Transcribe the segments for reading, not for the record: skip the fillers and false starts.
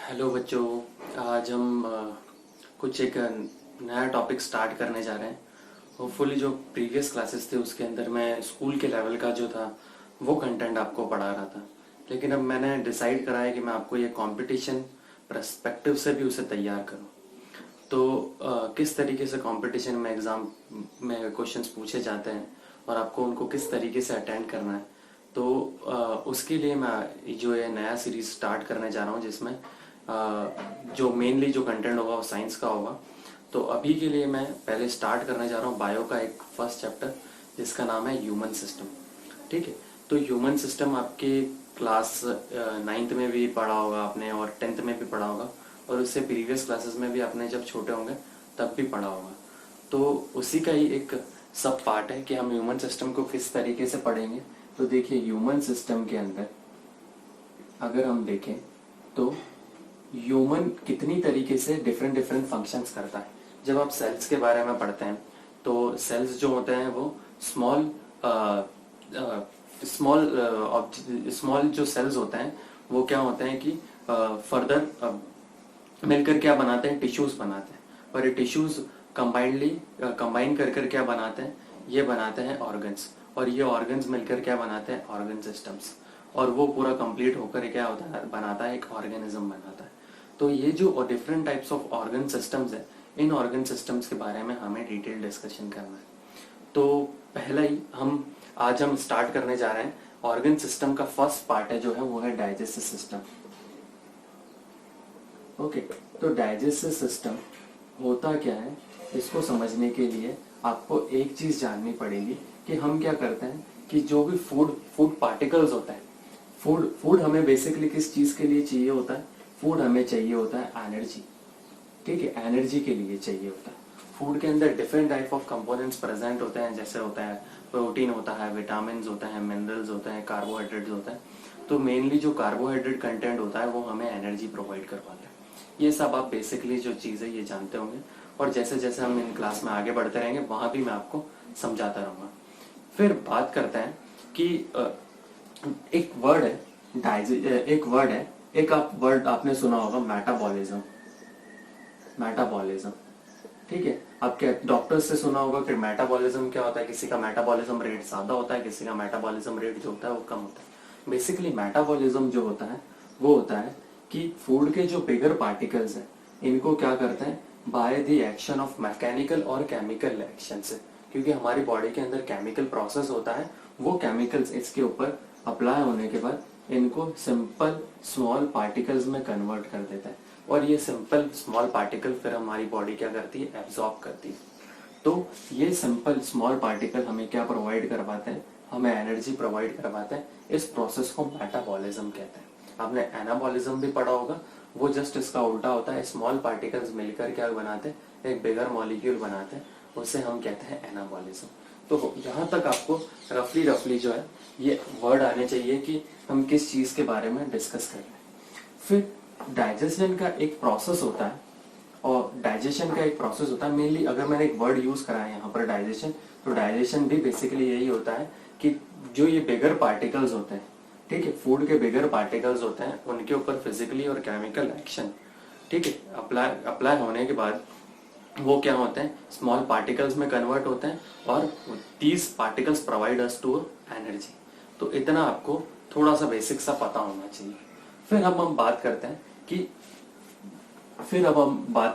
Hello बच्चों। आज हम कुछ एक नया टॉपिक स्टार्ट करने जा रहे हैं। होपफुली जो प्रीवियस क्लासेस थे उसके अंदर मैं स्कूल के लेवल का जो था वो कंटेंट आपको पढ़ा रहा था, लेकिन अब मैंने डिसाइड करा है कि मैं आपको ये कंपटीशन पर्सपेक्टिव से भी उसे तैयार करूं। तो किस तरीके से कंपटीशन में एग्ज़ाम में क्वेश्चंस पूछे जाते हैं और आपको उनको किस तरीके से अटेंड करना है, तो उसके लिए मैं जो ये नया सीरीज स्टार्ट करने जा रहा हूँ जिसमें जो मेनली जो कंटेंट होगा वो साइंस का होगा। तो अभी के लिए मैं पहले स्टार्ट करने जा रहा हूँ बायो का एक फर्स्ट चैप्टर जिसका नाम है ह्यूमन सिस्टम। ठीक है, तो ह्यूमन सिस्टम आपके क्लास 9th में भी पढ़ा होगा आपने और 10th में भी पढ़ा होगा, और उससे प्रीवियस क्लासेस में भी आपने जब छोटे होंगे तब भी पढ़ा होगा। तो उसी का ही एक सब पार्ट है कि हम ह्यूमन सिस्टम को किस तरीके से पढ़ेंगे। तो देखिए, ह्यूमन सिस्टम के अंदर अगर हम देखें तो ह्यूमन कितनी तरीके से डिफरेंट डिफरेंट फंक्शंस करता है। जब आप सेल्स के बारे में पढ़ते हैं तो सेल्स जो होते हैं वो स्मॉल स्मॉल स्मॉल जो सेल्स होते हैं वो क्या होते हैं कि फर्दर मिलकर क्या बनाते हैं, टिश्यूज बनाते हैं, और ये टिश्यूज कंबाइन कर कर क्या बनाते हैं, ये बनाते हैं ऑर्गन्स, और ये ऑर्गन्स मिलकर क्या बनाते हैं, ऑर्गन सिस्टम्स, और वो पूरा कंप्लीट होकर क्या होता है, बनाता है एक ऑर्गेनिज्म बनाता है। तो ये जो different types of organ systems है, इन ऑर्गन सिस्टम्स के बारे में हमें डिटेल डिस्कशन करना है। तो पहला ही आज हम स्टार्ट करने जा रहे हैं। ऑर्गन सिस्टम का फर्स्ट पार्ट है जो है वो है डाइजेस्टिव सिस्टम। ओके, तो डाइजेस्टिव सिस्टम होता क्या है, इसको समझने के लिए आपको एक चीज जाननी पड़ेगी कि हम क्या करते हैं कि जो भी फूड फूड पार्टिकल्स होता है, फूड हमें बेसिकली किस चीज के लिए चाहिए होता है, फूड हमें चाहिए होता है एनर्जी। ठीक है, एनर्जी के लिए चाहिए होता है। फूड के अंदर different type of components present होते हैं, जैसे होता है प्रोटीन होता है, विटामिन होता है, मिनरल्स होते हैं, कार्बोहाइड्रेट्स होता है। तो मेनली जो कार्बोहाइड्रेट कंटेंट होता है वो हमें एनर्जी प्रोवाइड करवाता है। ये सब आप बेसिकली जो चीज़ है ये जानते होंगे, और जैसे जैसे हम इन क्लास में आगे बढ़ते रहेंगे वहां भी मैं आपको समझाता रहूंगा। फिर बात करते हैं कि एक वर्ड है एक आप वर्ड आपने सुना होगा, मेटाबॉलिज्म। मेटाबॉलिज्म, ठीक है, आप क्या डॉक्टर्स से सुना होगा कि मेटाबॉलिज्म क्या होता है, किसी का मेटाबॉलिज्म रेट ज्यादा होता है, किसी का मेटाबॉलिज्म रेट जो होता है वो कम होता है। बेसिकली मेटाबॉलिज्म जो होता है वो होता है कि फूड के जो बिगर पार्टिकल्स हैं इनको क्या करते हैं, by the action of mechanical और केमिकल एक्शन से, क्योंकि हमारी बॉडी के अंदर केमिकल प्रोसेस होता है, वो केमिकल्स इसके ऊपर अप्लाई होने के बाद इनको सिंपल स्मॉल पार्टिकल्स में कन्वर्ट कर देता है, और ये सिंपल स्मॉल पार्टिकल फिर हमारी बॉडी क्या करती है, एब्जॉर्ब करती है। तो ये सिंपल स्मॉल पार्टिकल हमें क्या प्रोवाइड करवाते हैं, हमें एनर्जी प्रोवाइड करवाते हैं। इस प्रोसेस को मेटाबॉलिज्म कहते हैं। आपने एनाबॉलिज्म भी पढ़ा होगा, वो जस्ट इसका उल्टा होता है। स्मॉल पार्टिकल्स मिलकर क्या बनाते हैं, एक बिगर मॉलिक्यूल बनाते हैं, उसे हम कहते हैं एनाबॉलिज्म। तो यहाँ तक आपको रफली जो है ये वर्ड आने चाहिए कि हम किस चीज के बारे में डिस्कस कर रहे हैं। फिर डाइजेशन का एक प्रोसेस होता है, और डाइजेशन का एक प्रोसेस होता है मेनली, अगर मैंने एक वर्ड यूज करा है यहाँ पर डाइजेशन, तो डाइजेशन भी बेसिकली यही होता है कि जो ये बिगर पार्टिकल्स होते हैं, ठीक है, फूड के बिगर पार्टिकल्स होते हैं, उनके ऊपर फिजिकली और केमिकल एक्शन, ठीक है, अप्लाई होने के बाद वो क्या होते हैं, स्मॉल पार्टिकल्स में कन्वर्ट होते हैं, और these particles provide us to energy. तो इतना आपको थोड़ा सा बेसिक सा पता होना चाहिए। फिर हम बात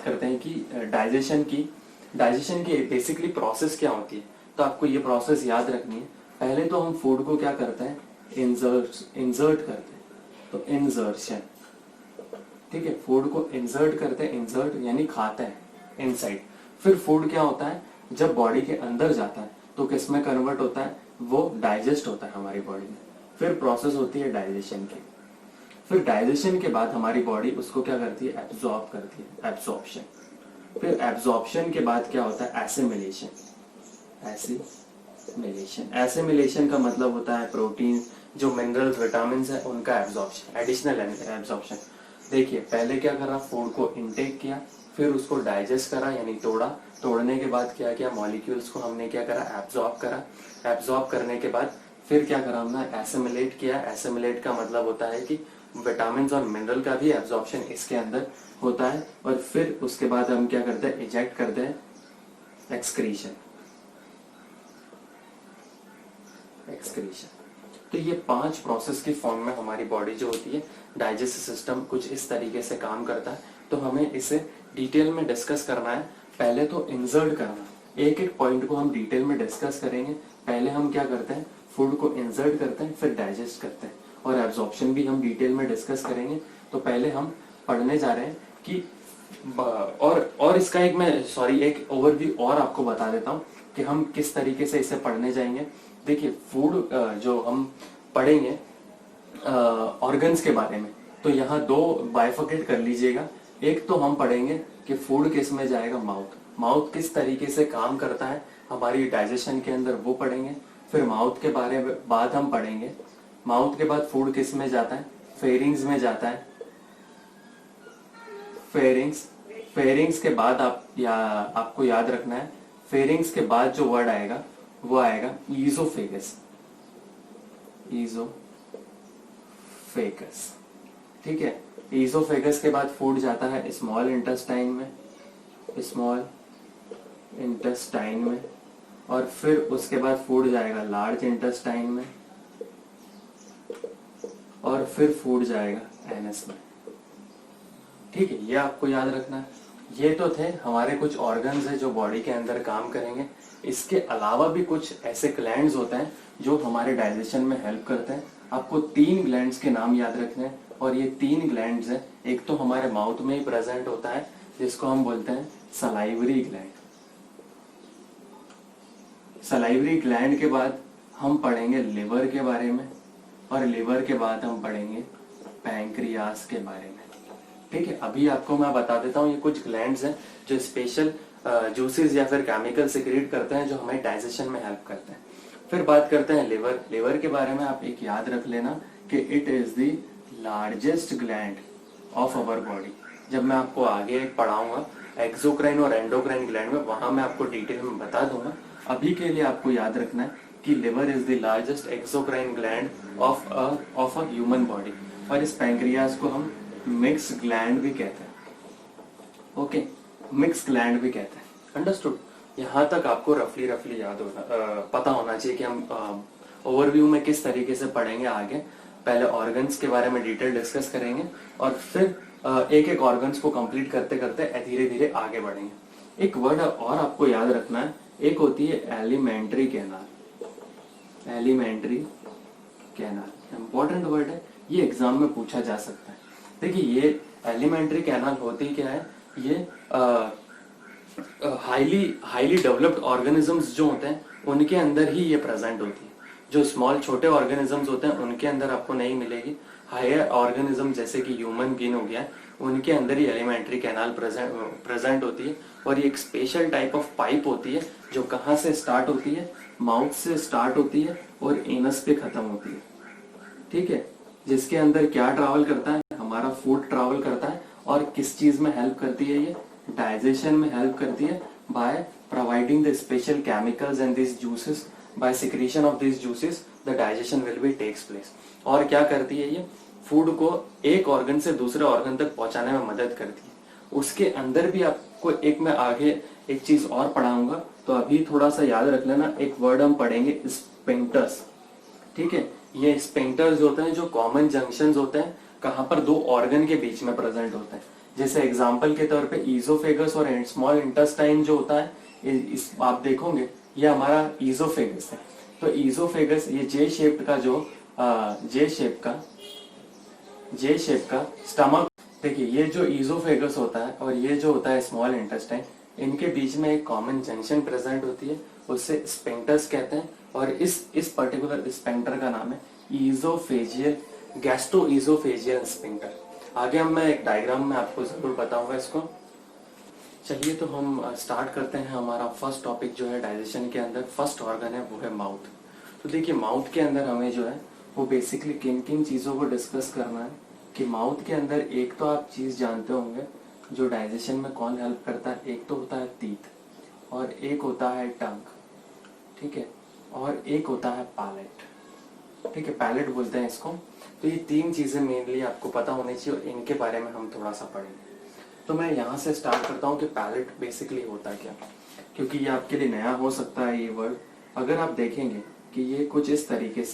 करते हैं कि डाइजेशन की बेसिकली प्रोसेस क्या होती है। तो आपको ये प्रोसेस याद रखनी है। पहले तो हम फूड को क्या करते हैं, इंसर्ट करते हैं, तो इंसर्शन, ठीक है, फूड को इंसर्ट करते हैं, इंसर्ट यानी खाते हैं इनसाइड। फिर फूड क्या होता है, जब बॉडी के अंदर जाता है तो किस में कन्वर्ट होता है, वो डाइजेस्ट होता है हमारी बॉडी में। फिर प्रोसेस होती है डाइजेशन की। फिर डाइजेशन के बाद हमारी बॉडी उसको क्या करती है, एब्जॉर्ब करती है, एब्जॉर्प्शन। फिर एब्जॉर्प्शन के बाद क्या होता है, एसिमिलेशन। एसिमिलेशन का मतलब होता है प्रोटीन, जो मिनरल्स विटामिन है उनका एब्जॉर्प्शन, एडिशनल एब्जॉर्प्शन। देखिए, पहले क्या करा, फूड को इनटेक किया, फिर उसको डाइजेस्ट करा यानी तोड़ा, तोड़ने के बाद क्या किया, मॉलिक्यूल्स को हमने क्या करा, एब्जॉर्ब करा, एब्जॉर्ब करने के बाद फिर क्या करा हमने, एसिमिलेट किया। एसिमिलेट का मतलब होता है कि विटामिन और मिनरल का भी एब्जॉर्प्शन इसके अंदर होता है। और फिर उसके बाद हम क्या करते हैं, इजेक्ट करते हैं, एक्सक्रीशन। तो ये 5 प्रोसेस की फॉर्म में हमारी बॉडी जो होती है, डाइजेस्टिव सिस्टम कुछ इस तरीके से काम करता है। तो हमें इसे डिटेल में डिस्कस करना है। पहले तो इंसर्ट करना, एक एक पॉइंट को हम डिटेल में डिस्कस करेंगे। पहले हम क्या करते हैं, फूड को इंसर्ट करते हैं, फिर डाइजेस्ट करते हैं, और एब्जॉर्प्शन भी हम डिटेल में डिस्कस करेंगे। तो पहले हम पढ़ने जा रहे हैं कि और इसका एक ओवरव्यू और आपको बता देता हूँ कि हम किस तरीके से इसे पढ़ने जाएंगे। देखिए, फूड जो हम पढ़ेंगे ऑर्गन्स के बारे में, तो यहाँ 2 बाइफर्केट कर लीजिएगा। एक तो हम पढ़ेंगे कि फूड किस में जाएगा, माउथ किस तरीके से काम करता है हमारी डाइजेशन के अंदर, वो पढ़ेंगे। फिर माउथ के बारे में बाद हम पढ़ेंगे, माउथ के बाद फूड किस में जाता है, फेरिंग्स में जाता है। फेरिंग्स के बाद आपको याद रखना है, फेरिंग्स के बाद जो वर्ड आएगा वो आएगा ईजोफेगस। ठीक है, ईजोफेगस के बाद फूड जाता है स्मॉल इंटेस्टाइन में, और फिर उसके बाद फूड जाएगा लार्ज इंटेस्टाइन में, और फिर फूड जाएगा एनस में। ठीक है, ये आपको याद रखना है। ये तो थे हमारे कुछ ऑर्गन्स है जो बॉडी के अंदर काम करेंगे। इसके अलावा भी कुछ ऐसे ग्लैंड्स होते हैं जो हमारे डाइजेशन में हेल्प करते हैं। आपको 3 ग्लैंड्स के नाम याद रखने हैं, और ये 3 ग्लैंड्स हैं। एक तो हमारे माउथ में ही प्रेजेंट होता है, जिसको हम बोलते हैं सलाइवरी ग्लैंड। सलाइवरी ग्लैंड के बाद हम पढ़ेंगे लिवर के बारे में, और लिवर के बाद हम पढ़ेंगे पैंक्रियास के बारे में। ठीक है, अभी आपको मैं बता देता हूँ, ये कुछ ग्लैंड्स हैं जो स्पेशल जूसेस या फिर केमिकल सिक्रेट करते हैं जो हमें डाइजेशन में हेल्प करते हैं। फिर बात करते हैं लिवर के बारे में। आप एक याद रख लेना कि it is the largest gland of our body. जब मैं आपको आगे पढ़ाऊंगा एक्सोक्राइन और एंडोक्राइन ग्लैंड में, वहां मैं आपको डिटेल में बता दूंगा। अभी के लिए आपको याद रखना है कि liver is the largest exocrine gland of a human body, और इस पैंक्रियास को हम मिक्स ग्लैंड भी कहते हैं। ओके, मिक्स ग्लैंड भी कहते हैं। अंडरस्टूड? यहाँ तक आपको रफली याद पता होना चाहिए कि हम ओवरव्यू में किस तरीके से पढ़ेंगे आगे। पहले ऑर्गन्स के बारे में डिटेल डिस्कस करेंगे, और फिर एक एक ऑर्गन्स को कंप्लीट करते करते धीरे धीरे आगे बढ़ेंगे। एक वर्ड और आपको याद रखना है, एक होती है alimentary canal. Alimentary canal important word है, ये एग्जाम में पूछा जा सकता है। देखिए, ये एलिमेंट्री कैनाल होती क्या है, ये हाईली डेवलप्ड ऑर्गेनिजम्स जो होते हैं उनके अंदर ही ये प्रेजेंट होती है। जो स्मॉल छोटे ऑर्गेनिजम्स होते हैं उनके अंदर आपको नहीं मिलेगी। हायर ऑर्गेनिज्म जैसे कि ह्यूमन बीइंग हो गया, उनके अंदर ही एलिमेंट्री कैनाल प्रेजेंट होती है। और ये एक स्पेशल टाइप ऑफ पाइप होती है जो कहाँ से स्टार्ट होती है, माउथ से स्टार्ट होती है और एनस पे खत्म होती है। ठीक है, जिसके अंदर क्या ट्रैवल करता है, हमारा फूड ट्रैवल करता है। और किस चीज में हेल्प करती है, ये डाइजेशन में हेल्प करती है by providing the special chemicals and this juices. By secretion of this juices the digestion will be takes place. और क्या करती है, ये फूड को एक ऑर्गन से दूसरे ऑर्गन तक पहुंचाने में मदद करती है। उसके अंदर भी आपको मैं आगे एक चीज और पढ़ाऊंगा, तो अभी थोड़ा सा याद रख लेना। एक वर्ड हम पढ़ेंगे स्पिंक्टर्स। ठीक है, ये स्पिंक्टर्स होते हैं जो कॉमन जंक्शंस होते हैं, कहां पर 2 ऑर्गन के बीच में प्रेजेंट होते हैं। जैसे एग्जांपल के तौर पे ईजोफेगस और स्मॉल इंटेस्टाइन जो होता है, इस आप देखोगे ये हमारा ईजोफेगस है। तो ईजोफेगस ये जे शेप का स्टमक। देखिए, ये जो ईजोफेगस होता है और ये जो होता है स्मॉल इंटेस्टाइन, इनके बीच में एक कॉमन जंक्शन प्रेजेंट होती है, उससे स्पिंक्टर्स कहते हैं। और इस पर्टिकुलर स्पिंक्टर का नाम है ईजोफेजियल, गैस्ट्रो ईजोफेजियल स्पिंक्टर। आगे हम मैं एक डायग्राम में आपको जरूर बताऊंगा इसको। चलिए, तो हम स्टार्ट करते हैं। हमारा फर्स्ट टॉपिक जो है डाइजेशन के अंदर फर्स्ट ऑर्गन है वो है माउथ। तो देखिए, माउथ के अंदर हमें जो है वो बेसिकली किन किन चीजों को डिस्कस करना है कि माउथ के अंदर एक तो आप चीज जानते होंगे जो डाइजेशन में कौन हेल्प करता है। एक तो होता है टीथ, और एक होता है टंग, ठीक है, और एक होता है पैलेट। ठीक है, पैलेट बोलते हैं इसको। तो ये 3 चीजें मेनली आपको पता होनी चाहिए और इनके बारे में हम थोड़ा सा पढ़ेंगे। तो मैं यहाँ से स्टार्ट करता हूँ कि पैलेट बेसिकली होता क्या, क्योंकि ये आपके लिए नया हो सकता है ये वर्ड। अगर आप देखेंगे कि ये कुछ इस तरीके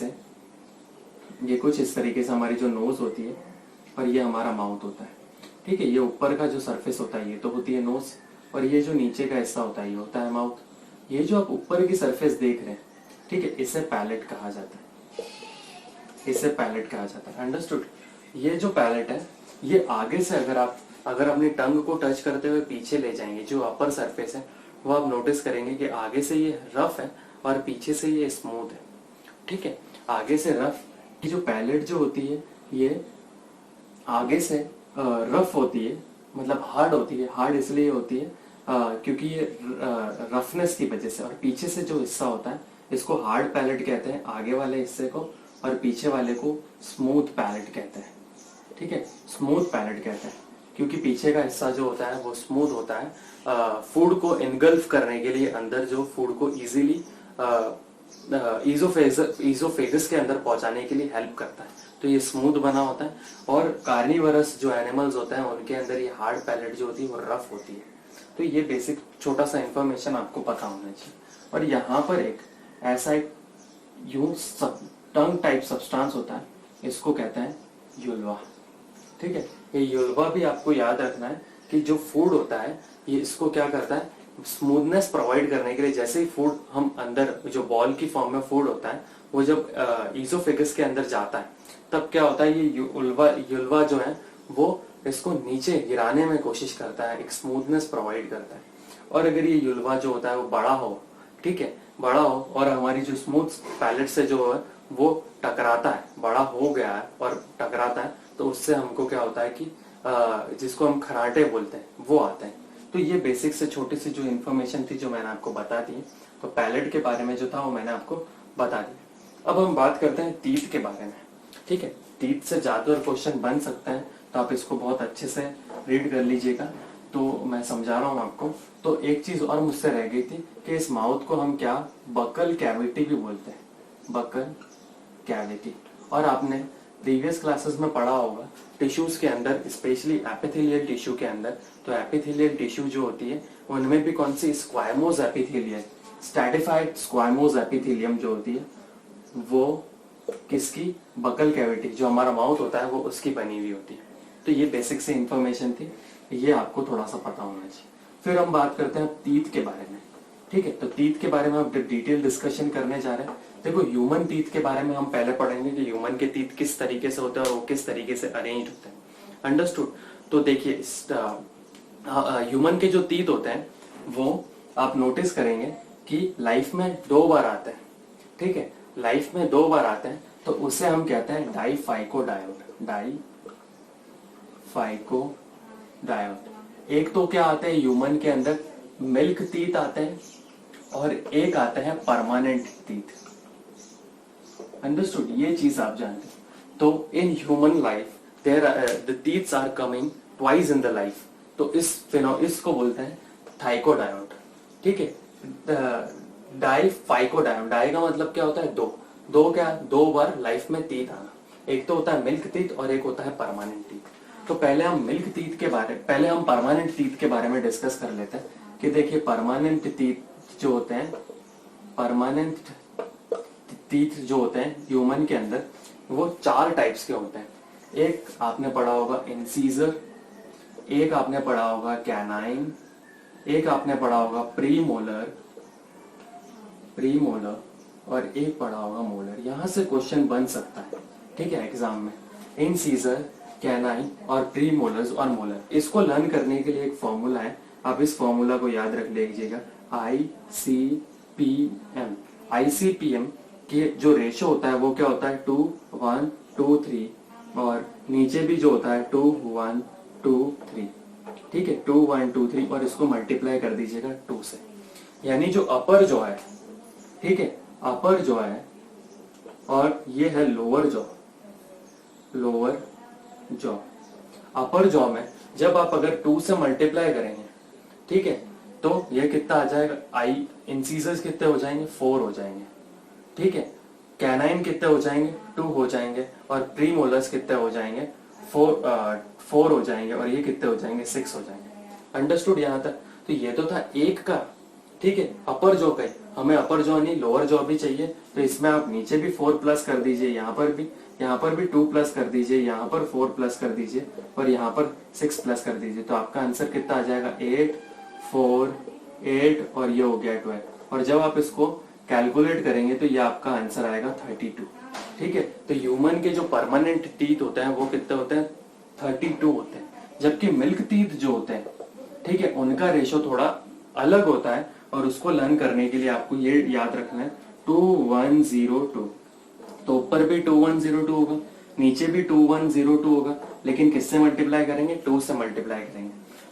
से हमारी जो नोज होती है और ये हमारा माउथ होता है। ठीक है, ये ऊपर का जो सरफेस होता है ये तो होती है नोज, और ये जो नीचे का हिस्सा होता है ये होता है माउथ। ये जो आप ऊपर की सरफेस देख रहे हैं, ठीक है, इसे पैलेट कहा जाता है, इसे पैलेट कहा जाता है। अंडरस्टूड। ये जो पैलेट है ये आगे से अगर अपनी टंग को टच करते हुए पीछे ले जाएंगे, जो अपर सरफेस है वो आप नोटिस करेंगे कि आगे से ये रफ है और पीछे से ये स्मूथ है। ठीक है, आगे से रफ, की जो पैलेट जो होती है ये आगे से रफ होती है, मतलब हार्ड होती है। हार्ड इसलिए होती है क्योंकि ये रफनेस की वजह से, और पीछे से जो हिस्सा होता है इसको हार्ड पैलेट कहते हैं, आगे वाले हिस्से को, और पीछे वाले को स्मूथ पैलेट कहते हैं। ठीक है, स्मूथ पैलेट कहते हैं क्योंकि पीछे का हिस्सा जो होता है वो स्मूथ होता है, फूड को इनगल्फ करने के लिए, अंदर जो फूड को इजीली ईजोफेगस के अंदर पहुंचाने के लिए हेल्प करता है। तो ये स्मूथ बना होता है, और कार्निवरस जो एनिमल्स होते हैं उनके अंदर ये हार्ड पैलेट जो होती है वो रफ होती है। तो ये बेसिक छोटा सा इंफॉर्मेशन आपको पता होना चाहिए। और यहाँ पर एक ऐसा एक टंग टाइप सब्सटेंस होता है, इसको कहते हैं युल्वा। ठीक है, ये युल्वा भी आपको याद रखना है कि जो फूड होता है ये इसको क्या करता है, स्मूथनेस प्रोवाइड करने के लिए। जैसे ही फूड हम अंदर जो बॉल की फॉर्म में फूड होता है वो जब ईजोफेगस के अंदर जाता है तब क्या होता है, ये युल्वा जो है वो इसको नीचे गिराने में कोशिश करता है, एक स्मूथनेस प्रोवाइड करता है। और अगर ये युल्वा जो होता है वो बड़ा हो, ठीक है, बड़ा हो और हमारी जो स्मूथ पैलेट से जो है वो टकराता है, बड़ा हो गया है और टकराता है, तो उससे हमको क्या होता है कि जिसको हम खराटे बोलते हैं वो आते हैं। तो ये बेसिक से छोटी सी जो इन्फॉर्मेशन थी जो मैंने आपको बता दी, तो पैलेट के बारे में जो था वो मैंने आपको बता दिया। अब हम बात करते हैं तीत के बारे में। ठीक है, तीत से ज्यादा क्वेश्चन बन सकते हैं, तो आप इसको बहुत अच्छे से रीड कर लीजिएगा। तो मैं समझा रहा हूँ आपको। तो एक चीज और मुझसे रह गई थी कि इस माउथ को हम क्या बकल कैविटी भी बोलते हैं, बकल कैविटी। और आपने प्रीवियस क्लासेस में पढ़ा होगा टिश्यूज के अंदर, स्पेशली एपिथेलियल टिश्यू के अंदर, तो एपिथेलियल टिश्यू जो होती है उनमें भी कौन सी स्क्वायमोस एपिथेलियम, स्ट्रैटिफाइड स्क्वायमोस एपिथेलियम जो होती है वो किसकी, बकल कैविटी जो हमारा माउथ होता है वो उसकी बनी हुई होती है। तो ये बेसिक से इंफॉर्मेशन थी, ये आपको थोड़ा सा पता होना चाहिए। फिर हम बात करते हैं तीत के बारे में। ठीक है, तो तीत के बारे में हम डिटेल डिस्कशन करने जा रहे हैं। देखो, ह्यूमन तीत के बारे में हम पहले पढ़ेंगे कि ह्यूमन के तीत किस तरीके से होते हैं और वो किस तरीके से अरेंज होते हैं। अंडरस्टूड। तो देखिए, ह्यूमन के जो तीत होते हैं वो आप नोटिस करेंगे कि लाइफ में 2 बार आते हैं। ठीक है, लाइफ में 2 बार आते हैं, तो उसे हम कहते हैं डाइफाइकोडायोट। डाइफाइकोडायोट। एक तो क्या आते हैं ह्यूमन के अंदर, मिल्क टीथ आते हैं, और एक आते हैं परमानेंट टीथ। अंडरस्टूड, ये चीज आप जानते हैं। तो in human life the teeths are coming twice in the life. तो इसको बोलते हैं थाइकोडायोट। ठीक है, डाइफाइकोडायोट, डाई का मतलब क्या होता है, दो बार लाइफ में टीथ आना। एक तो होता है मिल्क टीथ और एक होता है परमानेंट टीथ। तो पहले हम परमानेंट टीथ के बारे में डिस्कस कर लेते हैं कि देखिए, परमानेंट टीथ जो होते हैं, परमानेंट टीथ जो होते हैं ह्यूमन के अंदर, वो 4 टाइप्स के होते हैं। एक आपने पढ़ा होगा इंसीजर, एक आपने पढ़ा होगा कैनाइन, एक आपने पढ़ा होगा प्रीमोलर, और एक पढ़ा होगा मोलर। यहां से क्वेश्चन बन सकता है, ठीक है, एग्जाम में। इंसीजर, कैनाइन और प्रीमोलर्स और मोलर। इसको लर्न करने के लिए एक फॉर्मूला है, आप इस फॉर्मूला को याद रख लीजिएगा, ICPM। ICPM के जो रेशो होता है वो क्या होता है, 2 1 2 3, और नीचे भी जो होता है 2 1 2 3। ठीक है, 2 1 2 3, और इसको मल्टीप्लाई कर दीजिएगा 2 से। यानी जो अपर जो है, ठीक है, अपर जो है, और ये है लोअर जॉ। अपर जॉ में जब आप अगर 2 से मल्टीप्लाई करेंगे, ठीक है, तो ये कितना आ जाएगा, इंसीजर्स कितने हो जाएंगे, 4 हो जाएंगे। ठीक है, कैनाइन कितने हो जाएंगे, 2 हो जाएंगे, और प्री मोलर्स कितने हो जाएंगे, 4 हो जाएंगे, और ये कितने हो जाएंगे, 6 हो जाएंगे। अंडरस्टूड यहाँ तक? तो ये तो था एक का, ठीक है, अपर जॉ का। हमें अपर जॉ नहीं लोअर जॉ भी चाहिए, तो इसमें आप नीचे भी 4 प्लस कर दीजिए, यहाँ पर भी 2 प्लस कर दीजिए, यहाँ पर 4 प्लस कर दीजिए, और यहाँ पर 6 प्लस कर दीजिए। तो आपका आंसर कितना आ जाएगा, 8, 4, 8, और ये हो गया 12। और जब आप इसको कैलकुलेट करेंगे तो ये आपका आंसर आएगा 32। ठीक है, तो ह्यूमन के जो परमानेंट टीथ होते हैं वो कितने होते हैं, 32 होते हैं। जबकि मिल्क टीथ जो होते हैं, ठीक है, उनका रेशो थोड़ा अलग होता है, और उसको लर्न करने के लिए आपको ये याद रखना है 2102। तो ऊपर भी 2102 होगा, नीचे भी 2102 होगा, लेकिन किससे मल्टीप्लाई करेंगे, 2 से मल्टीप्लाई करेंगे।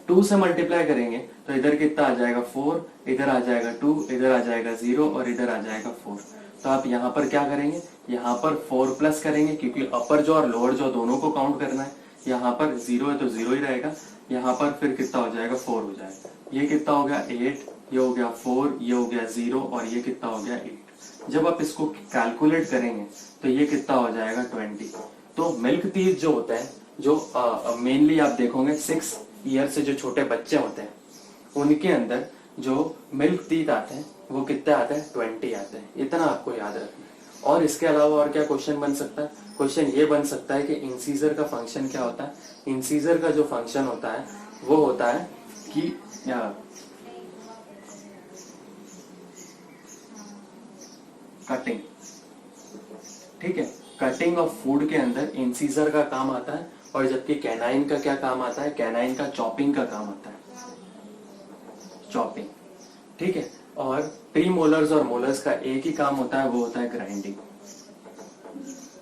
2 से मल्टीप्लाई करेंगे तो इधर कितना आ जाएगा, 4, इधर आ जाएगा 2, इधर आ जाएगा 0, और इधर आ जाएगा 4। तो आप यहाँ पर क्या करेंगे, यहाँ पर 4 प्लस करेंगे, क्योंकि अपर जॉ और लोअर जॉ दोनों को काउंट करना है। यहाँ पर 0 है तो 0 ही रहेगा, यहाँ पर फिर कितना हो जाएगा, 4 हो जाएगा। ये कितना हो गया, 8, ये हो गया 4, ये हो गया 0, और ये कितना हो गया, 8। जब आप इसको कैलकुलेट करेंगे तो ये कितना हो जाएगा, 20। तो मिल्क टीथ जो होते हैं, जो मेनली आप देखोगे 6 ईयर से जो छोटे बच्चे होते हैं, उनके अंदर जो मिल्क टीथ आते हैं वो कितने आते हैं, 20 आते हैं। इतना आपको याद रखना है। और इसके अलावा और क्या क्वेश्चन बन सकता है, क्वेश्चन ये बन सकता है कि इंसीजर का फंक्शन क्या होता है। इंसीजर का जो फंक्शन होता है वो होता है कि कटिंग, ठीक है, कटिंग ऑफ फूड के अंदर इंसीजर का काम आता है। और जबकि कैनाइन का क्या काम आता है, कैनाइन का चॉपिंग का काम आता है, चॉपिंग, ठीक है। और प्री मोलर्स और मोलर्स का एक ही काम होता है, वो होता है ग्राइंडिंग।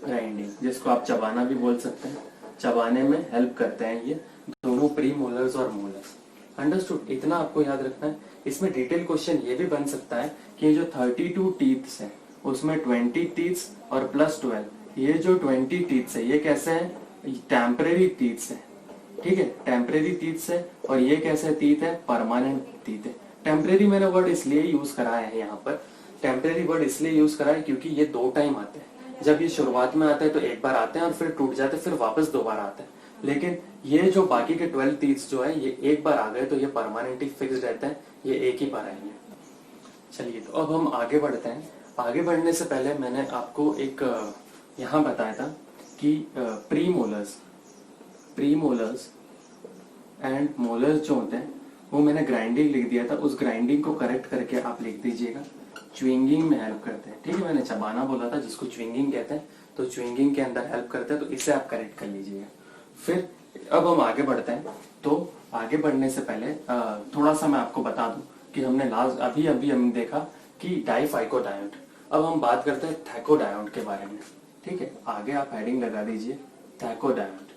ग्राइंडिंग जिसको आप चबाना भी बोल सकते हैं, चबाने में हेल्प करते हैं ये दोनों, प्री मोलर्स और मोलर्स। अंडरस्टूड? इतना आपको याद रखना है। इसमें डिटेल क्वेश्चन ये भी बन सकता है कि जो 32 टीथ्स है उसमें 20 टीथ्स और प्लस 12, ये जो 20 टीथ्स है ये कैसे है, टेम्परेरी टीथ्स है, ठीक है, टेम्परेरी टीथ्स है। और ये कैसे टीथ है, परमानेंट टीथ है। टेम्परेरी मैंने वर्ड इसलिए यूज कराया है यहाँ पर, टेम्परेरी वर्ड इसलिए यूज करा है क्योंकि ये 2 टाइम आते हैं। जब ये शुरुआत में आते हैं तो एक बार आते हैं और फिर टूट जाते हैं, फिर वापस 2 बार आते हैं। लेकिन ये जो बाकी के 12 टीथ्स जो है ये एक बार आ गए तो ये परमानेंटली फिक्स रहते हैं, ये एक ही बार आएंगे। चलिए, तो अब हम आगे बढ़ते हैं। आगे बढ़ने से पहले मैंने आपको एक यहाँ बताया था कि प्री मोलर्स एंड मोलर्स जो होते हैं वो मैंने ग्राइंडिंग लिख दिया था, उस ग्राइंडिंग को करेक्ट करके आप लिख दीजिएगा। च्युइंगिंग में हेल्प करते हैं, ठीक है, मैंने चबाना बोला था जिसको च्युइंगिंग कहते हैं, तो च्युइंगिंग के अंदर हेल्प करते हैं, तो इसे आप करेक्ट कर लीजिएगा। फिर अब हम आगे बढ़ते हैं। तो आगे बढ़ने से पहले थोड़ा सा मैं आपको बता दूं कि हमने लास्ट अभी अभी हमने देखा कि डाइफाइकोडायोड। अब हम बात करते हैं थैकोडायोड के बारे में, ठीक है। आगे आप हेडिंग लगा दीजिए थैकोडायोड,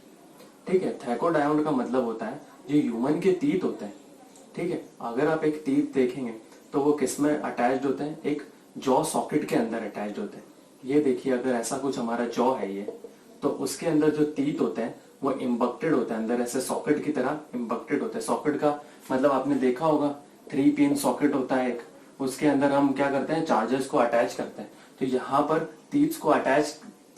ठीक है। थैकोडायोड का मतलब होता है जो ह्यूमन के तीत होते हैं, ठीक है। अगर आप एक तीत देखेंगे तो वो किस में अटैच्ड होते हैं, एक जॉ सॉकेट के अंदर अटैच्ड होते हैं। ये देखिए, अगर ऐसा कुछ हमारा जॉ है ये, तो उसके अंदर जो तीत होते हैं वो इम्बक्टेड होते हैं, अंदर ऐसे सॉकेट की तरह इम्बक्टेड होते हैं। सॉकेट का मतलब आपने देखा होगा 3 पिन सॉकेट होता है एक, उसके अंदर हम क्या करते हैं, चार्जर्स को अटैच करते हैं। तो यहाँ पर तीत को अटैच,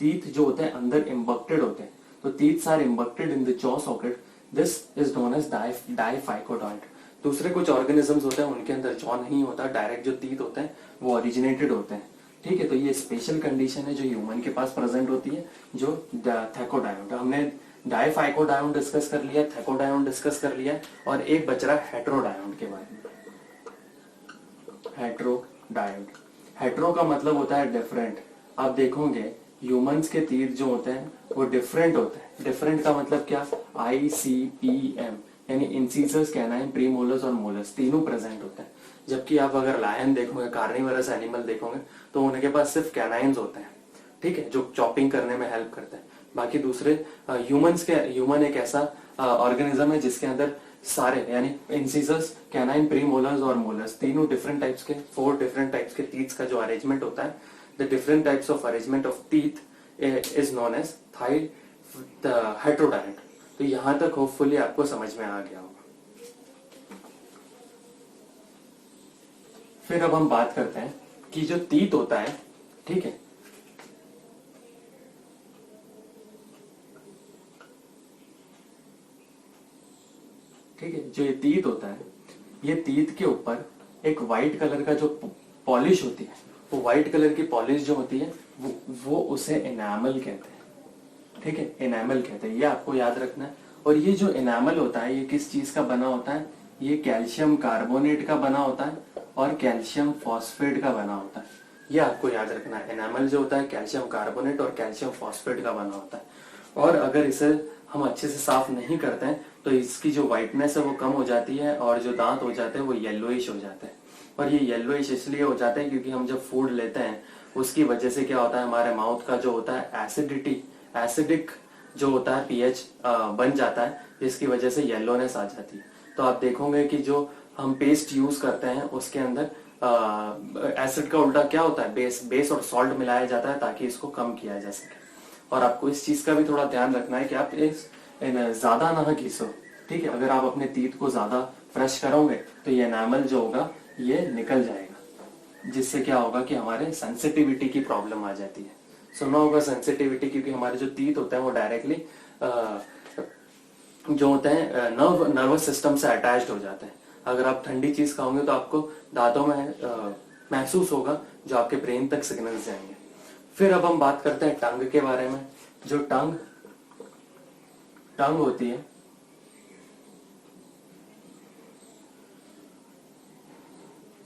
तीत जो होते हैं अंदर इम्बक्टेड होते हैं, तो teeth are embedded in the jaw socket. This is known as डाइफाइकोडायोड। दूसरे कुछ ऑर्गेनिजम्स होते हैं उनके अंदर जॉ नहीं होता, डायरेक्ट जो तीत होते हैं वो ओरिजिनेटेड होते हैं, ठीक है। तो ये स्पेशल कंडीशन है जो ह्यूमन के पास प्रेजेंट होती है, जो थैकोडायोड। हमने डाइफाइकोडायोड डिस्कस कर लिया, थैकोडायोड डिस्कस कर लिया, और एक बच रहा है हेट्रोडायोड के बारे में। हेट्रोडायोड, हेट्रो का मतलब होता है डिफरेंट। आप देखोगे ह्यूमंस के तीर जो होते हैं वो डिफरेंट होते हैं। डिफरेंट का मतलब क्या, ICPM, यानी इंसीजर्स, कैनाइन, प्रीमोलर्स और मोलर्स तीनों प्रेजेंट होते हैं। जबकि आप अगर लायन देखोगे, कार्निवरस एनिमल देखोगे, तो उनके पास सिर्फ कैनाइन्स होते हैं, ठीक है, जो चॉपिंग करने में हेल्प करते हैं। बाकी दूसरे ह्यूमन एक ऐसा ऑर्गेनिज्म है जिसके अंदर सारे यानी इंसीजर्स, कैनाइन, प्रीमोलर्स और मोलर्स तीनों डिफरेंट टाइप्स के, 4 डिफरेंट टाइप्स के टीथ का जो अरेंजमेंट होता है, the different types of arrangement of teeth is known as heterodont. तो यहां तक होपफुली आपको समझ में आ गया होगा। फिर अब हम बात करते हैं कि जो तीत होता है, ठीक है, ठीक है, जो ये तीत होता है, ये तीत के ऊपर एक व्हाइट कलर का जो पॉलिश होती है, वो व्हाइट कलर की पॉलिश जो होती है वो उसे एनामल कहते हैं। ठीक है, एनामल कहते हैं, ये आपको याद रखना है। और ये जो एनामल होता है ये किस चीज का बना होता है? ये कैल्शियम कार्बोनेट का बना होता है और कैल्शियम फॉस्फेट का बना होता है। ये आपको याद रखना है, एनामल जो होता है कैल्शियम कार्बोनेट और कैल्शियम फॉस्फेट का बना होता है। और अगर इसे हम अच्छे से साफ नहीं करते हैं तो इसकी जो व्हाइटनेस है वो कम हो जाती है और जो दांत हो जाते हैं वो येलोइश हो जाते हैं। और ये येलोइश इसलिए हो जाते हैं क्योंकि हम जब फूड लेते हैं उसकी वजह से क्या होता है, हमारे माउथ का जो होता है एसिडिक जो होता है पीएच बन जाता है, जिसकी वजह से येलोनेस आ जाती है। तो आप देखोगे कि जो हम पेस्ट यूज करते हैं उसके अंदर एसिड का उल्टा क्या होता है, बेस और सॉल्ट मिलाया जाता है ताकि इसको कम किया जा सके। और आपको इस चीज का भी थोड़ा ध्यान रखना है कि आप ज्यादा ना घिसो। ठीक है, अगर आप अपने तीत को ज्यादा फ्रेश करोगे तो ये एनामल जो होगा ये निकल जाएगा, जिससे क्या होगा कि हमारे सेंसिटिविटी की प्रॉब्लम आ जाती है। सुना होगा सेंसिटिविटी, क्योंकि हमारे जो तीत होते हैं वो डायरेक्टली जो होते हैं नर्वस सिस्टम से अटैच्ड हो जाते हैं। अगर आप ठंडी चीज खाओगे तो आपको दांतों में महसूस होगा, जो आपके ब्रेन तक सिग्नल्स जाएंगे। फिर अब हम बात करते हैं टंग के बारे में। जो टंग होती है,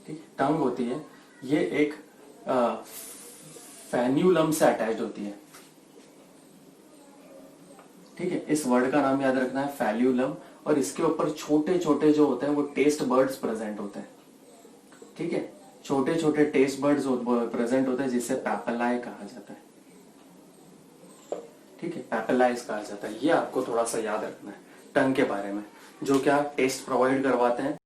ठीक, टंग होती है, ये एक फेन्यूलम से अटैच्ड होती है। ठीक है, इस वर्ड का नाम याद रखना है, फेल्यूलम। और इसके ऊपर छोटे छोटे जो होते हैं वो टेस्ट बर्ड्स प्रेजेंट होते हैं। ठीक है, छोटे छोटे टेस्ट बर्ड्स प्रेजेंट होते हैं जिसे पैपेलाई कहा जाता है। ठीक है, पैपेलाइज कहा जाता है। ये आपको थोड़ा सा याद रखना है टंग के बारे में, जो क्या टेस्ट प्रोवाइड करवाते हैं।